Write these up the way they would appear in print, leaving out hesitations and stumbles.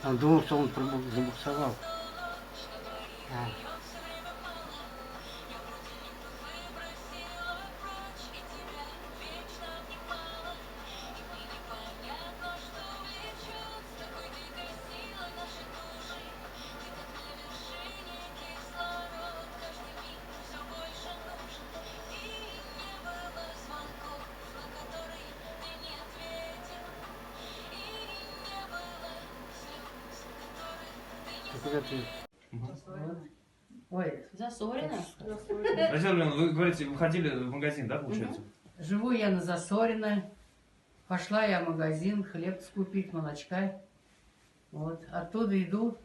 Он думал, что он забуксовал. А. Ты куда ты? Ой, Засорено? Татьяна Ивановна, вы говорите, вы ходили в магазин, да, получается? живу я на Засориной. Пошла я в магазин хлеб купить, молочка. Вот. Оттуда иду.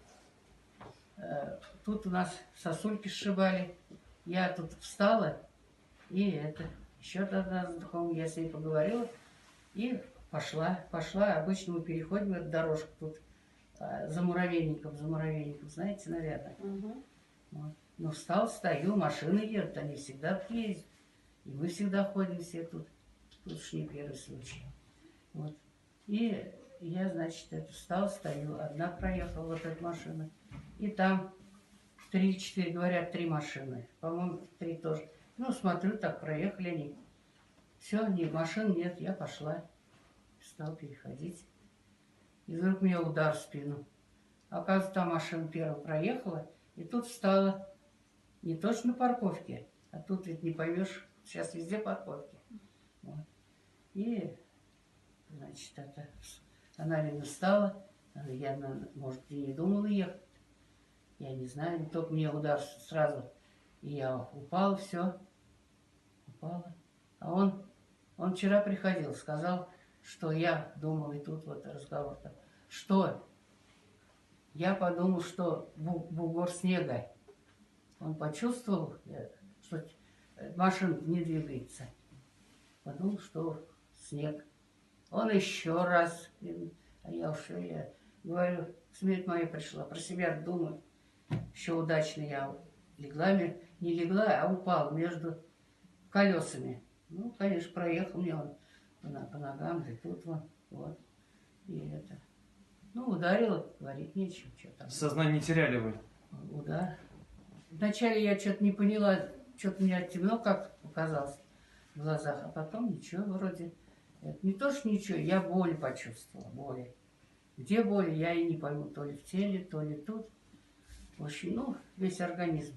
Тут у нас сосульки сшибали. Я тут встала. И еще одна знакомая, я с ней поговорила. И пошла. Обычно мы переходим эту дорожку тут. За муравейником, знаете, наверное. Вот. Ну, стою, машины едут, они всегда ездят. И мы всегда ходим все тут. Тут уж не первый случай. Вот. И я, значит, стою, одна проехала вот эта машина. И там 3-4, говорят, 3 машины. По-моему, 3 тоже. Ну, смотрю, так проехали они. Все, машин нет, я пошла. Стал переходить. И вдруг у меня удар в спину. Оказывается, та машина первая проехала, и тут встала. Не точно на парковке, а тут ведь не поймешь, сейчас везде парковки. Вот. И, значит, она, видно, встала. Я, может, и не думала ехать. Я не знаю, только мне удар сразу. И я упала, все. Упала. А он вчера приходил, сказал, что я думал, и тут вот разговор там, что я подумал, что бугор снега. Он почувствовал, что машина не двигается. Подумал, что снег. Он еще раз, а я говорю, смерть моя пришла, про себя думаю, еще удачно я легла, не легла, а упала между колесами. Ну, конечно, проехал мне он по ногам, и тут вот, и ну, ударило, говорить нечего, что там. Сознание не теряли вы? Удар. Вначале я что-то не поняла, что-то у меня темно, как показалось в глазах, а потом ничего вроде. Это не то, что ничего, я боль почувствовала, боль. Где боль, я и не пойму, то ли в теле, то ли тут. В общем, ну, весь организм.